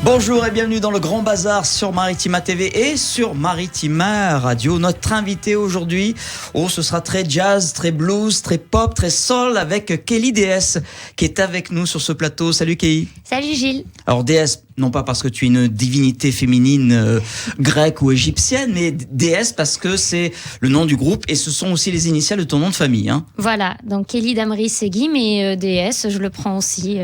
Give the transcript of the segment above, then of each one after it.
Bonjour et bienvenue dans le Grand Bazar sur Maritima TV et sur Maritima Radio. Notre invité aujourd'hui, ce sera très jazz, très blues, très pop, très soul avec Kelly DS qui est avec nous sur ce plateau. Salut Kelly. Salut Gilles. Alors DS, non pas parce que tu es une divinité féminine grecque ou égyptienne, mais DS parce que c'est le nom du groupe et ce sont aussi les initiales de ton nom de famille. Hein. Voilà, donc Kelly Damri Segui, mais DS, je le prends aussi.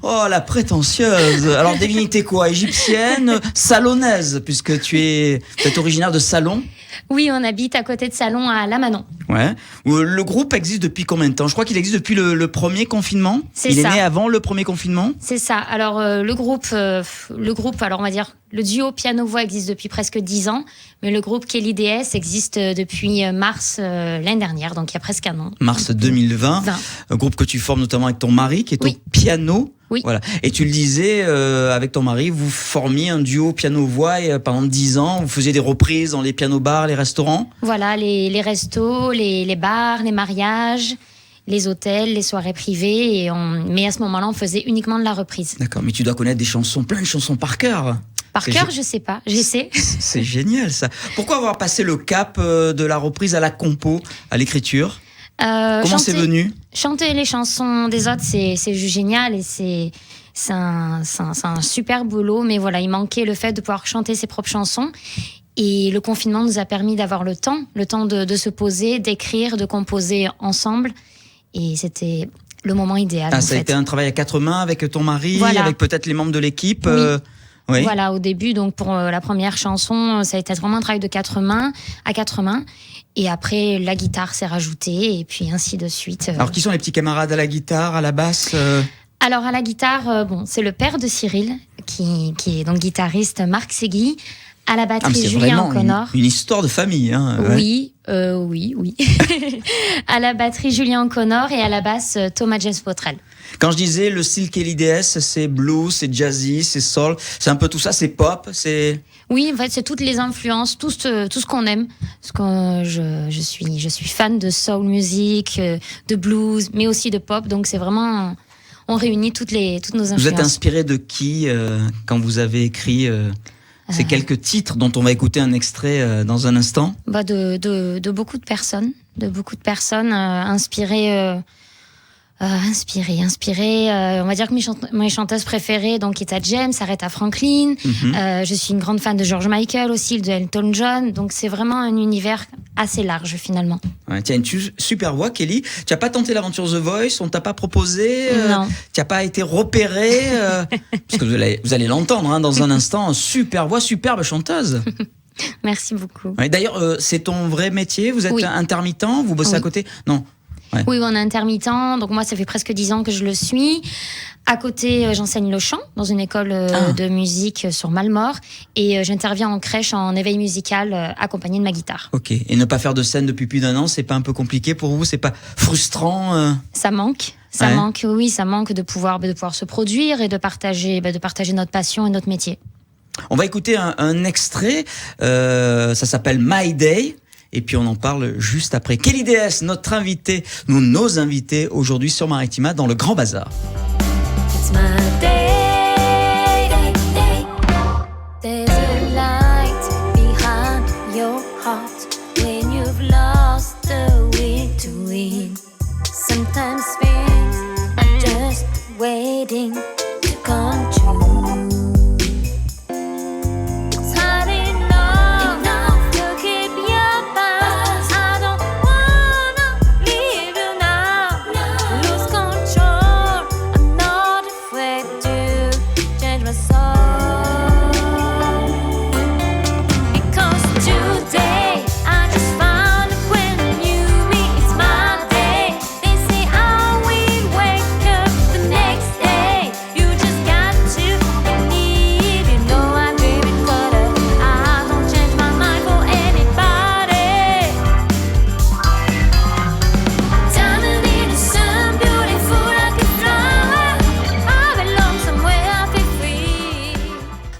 Oh, la prétentieuse. Alors, divinité quoi? Égyptienne, salonnaise, puisque tu es originaire de Salon. Oui, on habite à côté de Salon à Lamanon. Ouais. Le groupe existe depuis combien de temps? Je crois qu'il existe depuis le premier confinement. Il est né avant le premier confinement. C'est ça. Alors, le groupe, alors on va dire, le duo piano-voix existe depuis presque 10 ans, mais le groupe Kelly DS existe depuis mars l'année dernière, donc il y a presque un an. Mars 2020. Un groupe que tu formes notamment avec ton mari, qui est au piano. Oui. Voilà. Et tu le disais, avec ton mari, vous formiez un duo piano-voix et pendant 10 ans, vous faisiez des reprises dans les piano-bars, les restaurants. Voilà, les restos, les bars, les mariages, les hôtels, les soirées privées. Mais à ce moment-là, on faisait uniquement de la reprise. D'accord, mais tu dois connaître des chansons, plein de chansons par cœur. Par cœur, je sais pas, j'essaie. C'est génial ça. Pourquoi avoir passé le cap de la reprise à la compo, à l'écriture? Comment c'est venu? Chanter les chansons des autres, c'est juste génial et c'est un super boulot. Mais voilà, il manquait le fait de pouvoir chanter ses propres chansons. Et le confinement nous a permis d'avoir le temps de se poser, d'écrire, de composer ensemble. Et c'était le moment idéal. Ça a été un travail à quatre mains avec ton mari, avec peut-être les membres de l'équipe. Oui. Oui. Voilà, au début, donc pour la première chanson, ça a été vraiment un travail de à quatre mains. Et après, la guitare s'est rajoutée, et puis ainsi de suite. Alors, qui sont les petits camarades à la guitare, à la basse Alors, à la guitare, c'est le père de Cyril, qui est donc guitariste, Marc Segui. À la batterie, Julien Connor. Une histoire de famille, hein. Oui. À la batterie, Julien Connor, et à la basse, Thomas James Potrel. Quand je disais le style Kelly DS, c'est blues, c'est jazzy, c'est soul, c'est un peu tout ça, c'est pop, c'est... Oui, en fait, c'est toutes les influences, tout ce qu'on aime. Parce que je suis fan de soul music, de blues, mais aussi de pop, donc c'est vraiment... On réunit toutes nos influences. Vous êtes inspiré de qui quand vous avez écrit ces quelques titres dont on va écouter un extrait dans un instant? De beaucoup de personnes. Inspirées. On va dire que mes chanteuses préférées, donc Etta James, Aretha Franklin. Je suis une grande fan de George Michael aussi, de Elton John. Donc c'est vraiment un univers assez large finalement. Ouais, tu as une super voix, Kelly. Tu n'as pas tenté l'aventure The Voice, on t'a pas proposé. Non. Tu n'as pas été repérée. Parce que vous allez l'entendre dans un instant. Super voix, superbe chanteuse. Merci beaucoup. Ouais, d'ailleurs, c'est ton vrai métier? Vous êtes intermittent? Vous bossez à côté? Non. Ouais. Oui, on est intermittent. Donc moi, ça fait presque 10 ans que je le suis. À côté, j'enseigne le chant dans une école de musique sur Malmort. Et j'interviens en crèche en éveil musical accompagné de ma guitare. Ok. Et ne pas faire de scène depuis plus d'un an, c'est pas un peu compliqué pour vous? C'est pas frustrant? Ça manque. Ça manque de pouvoir se produire et de partager notre passion et notre métier. On va écouter un extrait. Ça s'appelle My Day. Et puis on en parle juste après. Kelly DS, notre invité, nos invités aujourd'hui sur Maritima dans le Grand Bazar. It's my day. There's a light behind your heart when you've lost the will to win. Sometimes things are just waiting to come true.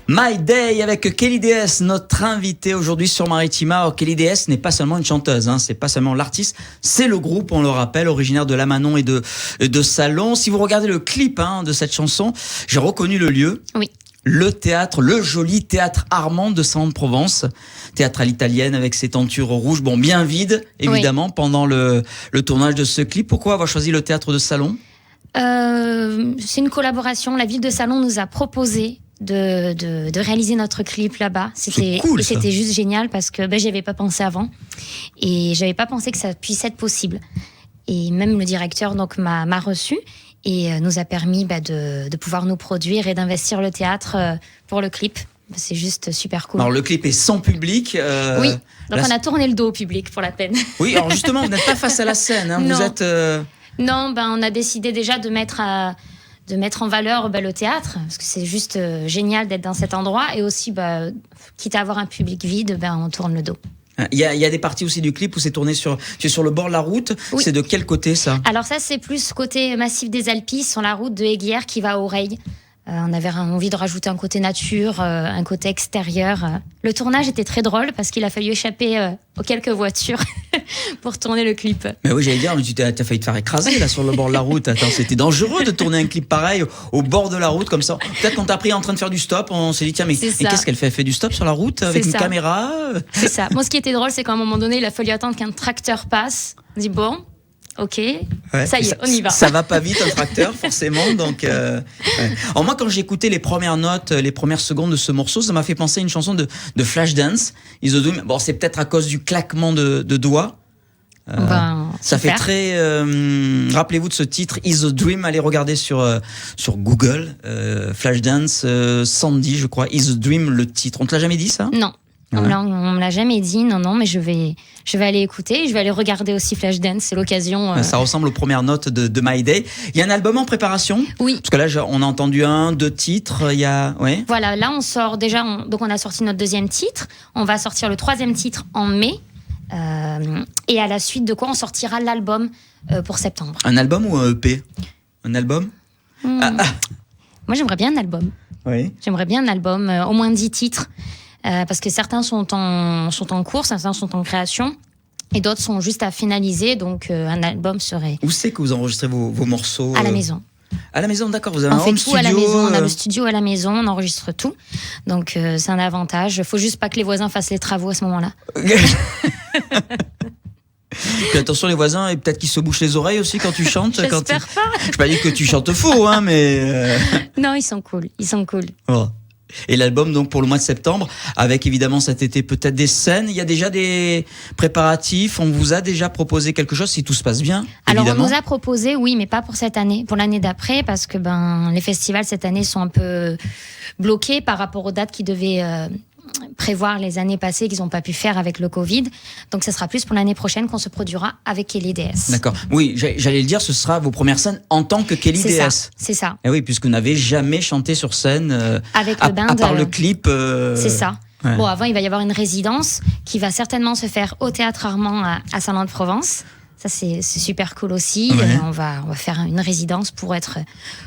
My Day avec Kelly DS, notre invité aujourd'hui sur Maritima. Alors, Kelly DS n'est pas seulement une chanteuse, c'est pas seulement l'artiste, c'est le groupe, on le rappelle, originaire de Lamanon et de Salon. Si vous regardez le clip de cette chanson, j'ai reconnu le lieu. Oui. Le théâtre, le joli théâtre Armand de Salon-de-Provence. Théâtre à l'italienne avec ses tentures rouges, bon, bien vides, évidemment, pendant le tournage de ce clip. Pourquoi avoir choisi le théâtre de Salon ? C'est une collaboration. La ville de Salon nous a proposé de réaliser notre clip là-bas. C'est cool, et ça. c'était juste génial parce que j'y avais pas pensé avant et j'avais pas pensé que ça puisse être possible. Et même le directeur donc m'a reçu et nous a permis de pouvoir nous produire et d'investir le théâtre pour le clip. C'est juste super cool. Alors le clip est sans public. Oui, donc on a tourné le dos au public pour la peine. Oui, alors justement, vous n'êtes pas face à la scène. Hein. Non. Vous êtes. Non, on a décidé déjà de mettre en valeur le théâtre, parce que c'est juste génial d'être dans cet endroit. Et aussi, quitte à avoir un public vide, on tourne le dos. Il y a des parties aussi du clip où c'est tourné sur le bord de la route. Oui. C'est de quel côté ça ? Alors ça, c'est plus côté massif des Alpilles, sur la route de Aiguière qui va à Oreille. On avait envie de rajouter un côté nature, un côté extérieur. Le tournage était très drôle parce qu'il a fallu échapper aux quelques voitures pour tourner le clip. Mais oui, j'allais dire, t'as failli te faire écraser là sur le bord de la route. Attends, c'était dangereux de tourner un clip pareil au bord de la route comme ça. Peut-être qu'on t'a pris en train de faire du stop, on s'est dit tiens mais qu'est-ce qu'elle fait ? Elle fait du stop sur la route avec une caméra ? C'est ça. Moi, ce qui était drôle, c'est qu'à un moment donné, il a fallu attendre qu'un tracteur passe. On dit bon. Ok, ouais, ça y est, on y va. Ça va pas vite un tracteur, forcément. Donc, ouais. Alors moi, quand j'ai écouté les premières notes, les premières secondes de ce morceau, ça m'a fait penser à une chanson de Flashdance, Is a Dream. Bon, c'est peut-être à cause du claquement de doigts. Ça fait très. Rappelez-vous de ce titre, Is a Dream. Allez regarder sur Google, Flashdance, Sandy, je crois. Is a Dream, le titre. On te l'a jamais dit ça ? Non. On me l'a jamais dit, non, mais je vais aller écouter, je vais aller regarder aussi Flashdance, c'est l'occasion. Ça ressemble aux premières notes de My Day. Il y a un album en préparation ? Oui. Parce que là, on a entendu 2 titres, il y a... Ouais. Voilà, là on sort déjà, donc on a sorti notre 2e titre, on va sortir le 3e titre en mai, et à la suite de quoi on sortira l'album pour septembre. Un album ou un EP ? Un album ? Moi j'aimerais bien un album. Oui. J'aimerais bien un album, au moins 10 titres. Parce que certains sont en cours, certains sont en création, et d'autres sont juste à finaliser. Donc, un album serait... Où c'est que vous enregistrez vos morceaux ? À la maison. À la maison, d'accord. Vous avez un home studio. On fait tout à la maison. On a le studio à la maison, on enregistre tout. Donc, c'est un avantage. Il faut juste pas que les voisins fassent les travaux à ce moment-là. Puis attention les voisins, et peut-être qu'ils se bouchent les oreilles aussi quand tu chantes. J'espère pas. Je peux pas dire que tu chantes faux, hein, mais... Non, ils sont cool. Oh. Et l'album donc pour le mois de septembre, avec évidemment cet été peut-être des scènes. Il y a déjà des préparatifs. On vous a déjà proposé quelque chose si tout se passe bien. Alors évidemment. On nous a proposé, oui, mais pas pour cette année, pour l'année d'après, parce que les festivals cette année sont un peu bloqués par rapport aux dates qui devaient prévoir les années passées qu'ils n'ont pas pu faire avec le Covid. Donc ça sera plus pour l'année prochaine qu'on se produira avec Kelly DS. D'accord. Oui, j'allais le dire, ce sera vos premières scènes en tant que Kelly DS. C'est ça. Et oui, puisque vous n'avez jamais chanté sur scène avec le band. À part le clip. C'est ça. Ouais. Bon, avant, il va y avoir une résidence qui va certainement se faire au Théâtre Armand à Salon-de-Provence. Ça, c'est super cool aussi. Ouais. On va faire une résidence pour être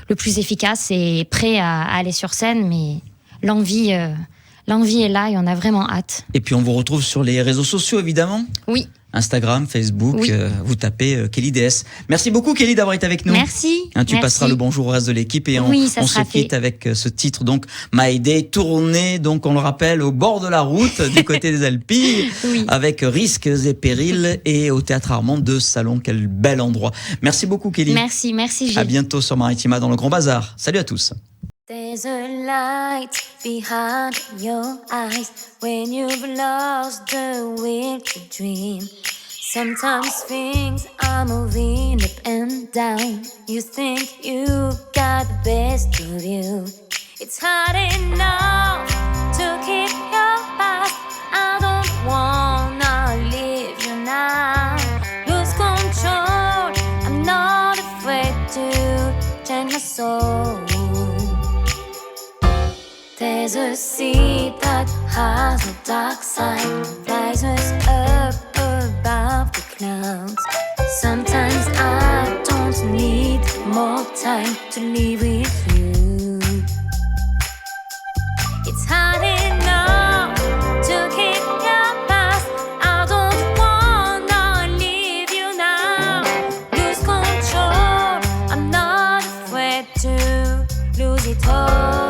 le plus efficace et prêt à aller sur scène. Mais l'envie est là et on a vraiment hâte. Et puis on vous retrouve sur les réseaux sociaux évidemment. Oui. Instagram, Facebook, oui. Vous tapez Kelly DS. Merci beaucoup Kelly d'avoir été avec nous. Merci. Tu passeras le bonjour au reste de l'équipe et on se quitte avec ce titre donc My Day, tourné donc on le rappelle au bord de la route du côté des Alpilles, avec risques et périls et au Théâtre Armand de Salon. Quel bel endroit. Merci beaucoup Kelly. Merci Gilles. À bientôt sur Maritima dans le Grand Bazar. Salut à tous. There's a light behind your eyes when you've lost the will to dream. Sometimes things are moving up and down. You think you got the best of you. It's hard enough to keep your past. I don't wanna leave you now. Lose control. I'm not afraid to change my soul. There's a sea that has no dark side, flies us up above the clouds. Sometimes I don't need more time to live with you. It's hard enough to keep your past. I don't wanna leave you now. Lose control. I'm not afraid to lose it all.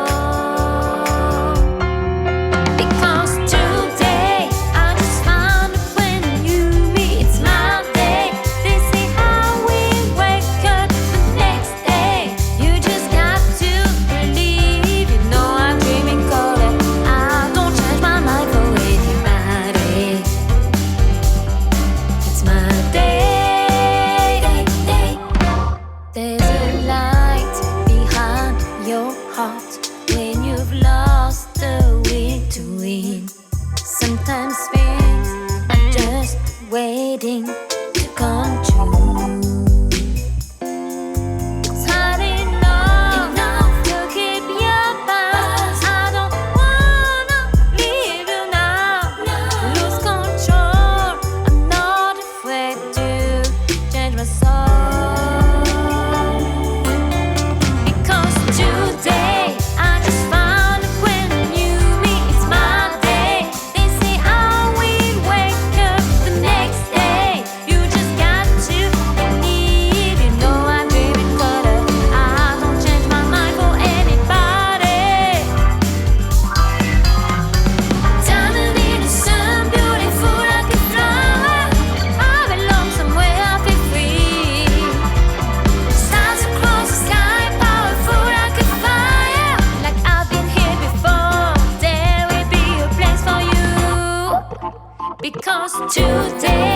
lost today.